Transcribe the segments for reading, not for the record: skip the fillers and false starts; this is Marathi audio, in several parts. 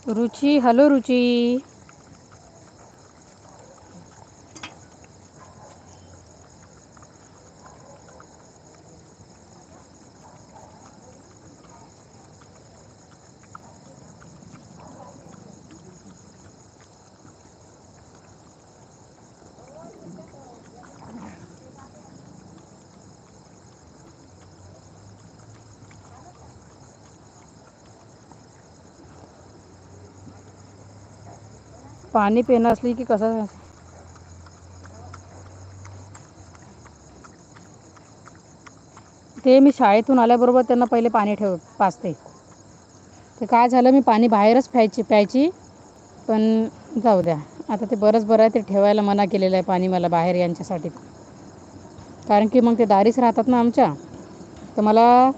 रुची, हॅलो रुची. पाणी पिणं असली की कसं. ते मी शाळेतून आल्याबरोबर त्यांना पहिले पाणी पाजते. ते काय झालं, मी पाणी बाहेरच प्यायची. पण जाऊ द्या, आता ते बरं आहे. ते ठेवायला मना केलेलं आहे पाणी मला बाहेर यांच्यासाठी. कारण की मग ते दारीच राहतात ना आमच्या. तर मला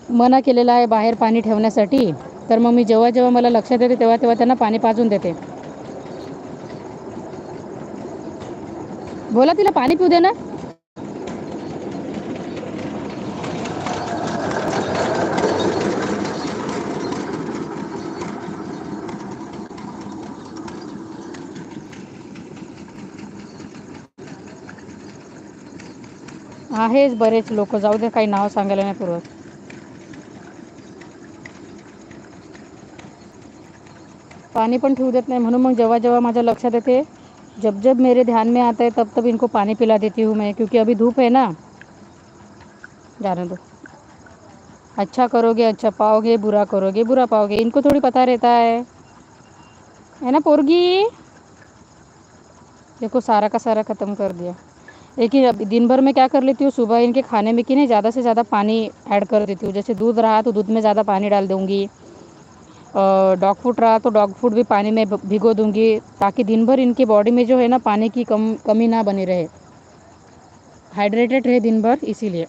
मना केलेला आहे बाहेर पाणी ठेवण्यासाठी. तर मग मी जेव्हा जेव्हा मला लक्षात येते तेव्हा तेव्हा त्यांना पाणी पाजून देते. बोला, तिला पाणी पिऊ दे ना. आहेच बरेच लोक, जाऊ दे काही नाव सांगायला नाही पुरत. पाणी पण ठेवू देत नाही. म्हणून मग जेव्हा जेव्हा माझ्या लक्षात येते, जब जब मेरे ध्यान में आता है तब तब इनको पानी पिला देती हूँ मैं, क्योंकि अभी धूप है ना. जाने दो. अच्छा करोगे अच्छा पाओगे, बुरा करोगे बुरा पाओगे, इनको थोड़ी पता रहता है ना पोरगी. देखो सारा का सारा ख़त्म कर दिया. एक ही दिन भर में क्या कर लेती हूँ, सुबह इनके खाने में कि नहीं ज़्यादा से ज़्यादा पानी ऐड कर देती हूँ. जैसे दूध रहा तो दूध में ज़्यादा पानी डाल दूँगी. डॉग फूड रहा तो डॉग फूड भी पानी में भिगो दूँगी, ताकि दिन भर इनकी बॉडी में जो है ना पानी की कमी ना बनी रहे, हाइड्रेटेड रहे दिन भर, इसीलिए.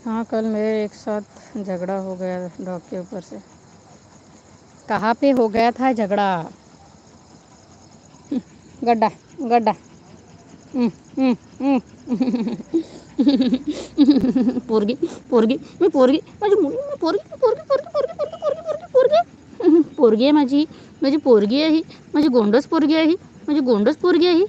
हाँ, कल मेरे एक साथ झगड़ा हो गया डॉग के ऊपर से. कहाँ पे हो गया था झगड़ा? गड्ढा गड्ढा. हम्म, हम्म, हम्म. पोरगी पोरगी मी पोरगी माझी मुलगी, पोरगी पोरगी पोरगी पोरगी पोरगी पोरगी पोरगी पोरगी पोरगी आहे माझी. माझी पोरगी आहे ही. माझी गोंडस पोरगी आहे ही. माझी गोंडस पोरगी आहे ही.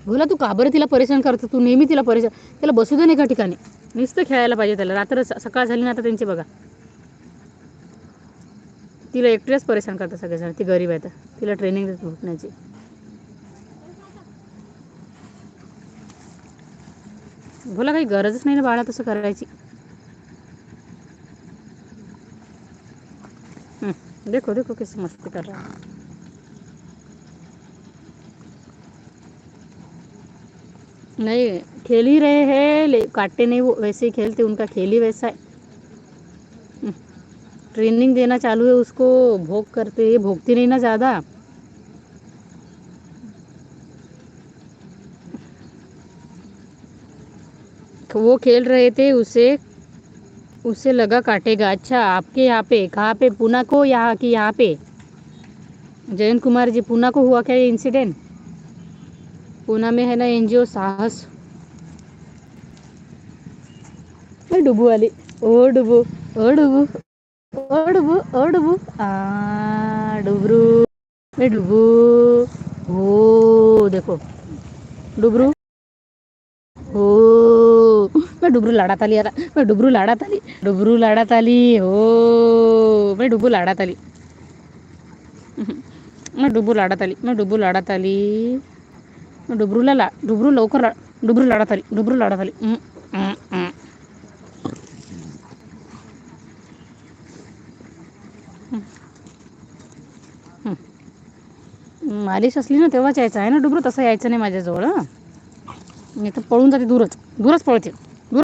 बोला, तू का बरं तिला परेशान करतो? तू नेहमी तिला परेशान. त्याला बसू दे नाही एका ठिकाणी. नुसतं खेळायला पाहिजे त्याला. रात्र सकाळ झाली ना आता त्यांची बघा. तिला एकटीलाच परेशान करतात सगळेजण. ती गरीब आहे तर तिला ट्रेनिंग देत उठण्याची. बोला, काही गरजच नाही ना बाळा तसं करायची. देखो देखो किस मस्ती कर रहा है. नहीं, खेल ही रहे हैं, काटते नहीं, वो वैसे ही खेलते. उनका खेल ही वैसा है. ट्रेनिंग देना चालू है उसको. भोग करते, ये भोगती नहीं ना ज़्यादा. वो खेल रहे थे, उसे उसे लगा काटेगा. अच्छा, आपके यहाँ पे कहाँ पे, पूना को यहाँ की यहाँ पे? जयंत कुमार जी, पूना को हुआ क्या ये इंसिडेंट? पूना में है ना एनजीओ साहस. डुबू वाली. ओ डुबू, ओ डुबू, ओ डुबू, ओ डुबू. डुबरू, ए डुबू. हो देखो डुबरू. हो, मैं डुबरू लाडात आली आता. मैं डुबरू लाडात आली. डुबरू लाडात आली. हो, मैं डुबू लाडात आली. मैं डुबू लाडात आली. मैं डुबू लाडात आली. मैं डुबरू लवकर डुबरू लाडात आली. डुबरू लाडात आली. मालिश असली ना तेव्हाच यायचं आहे ना डुबरू, तसं यायचं नाही माझ्याजवळ. मी तर पळून जाते, दूरच दूरच पळते.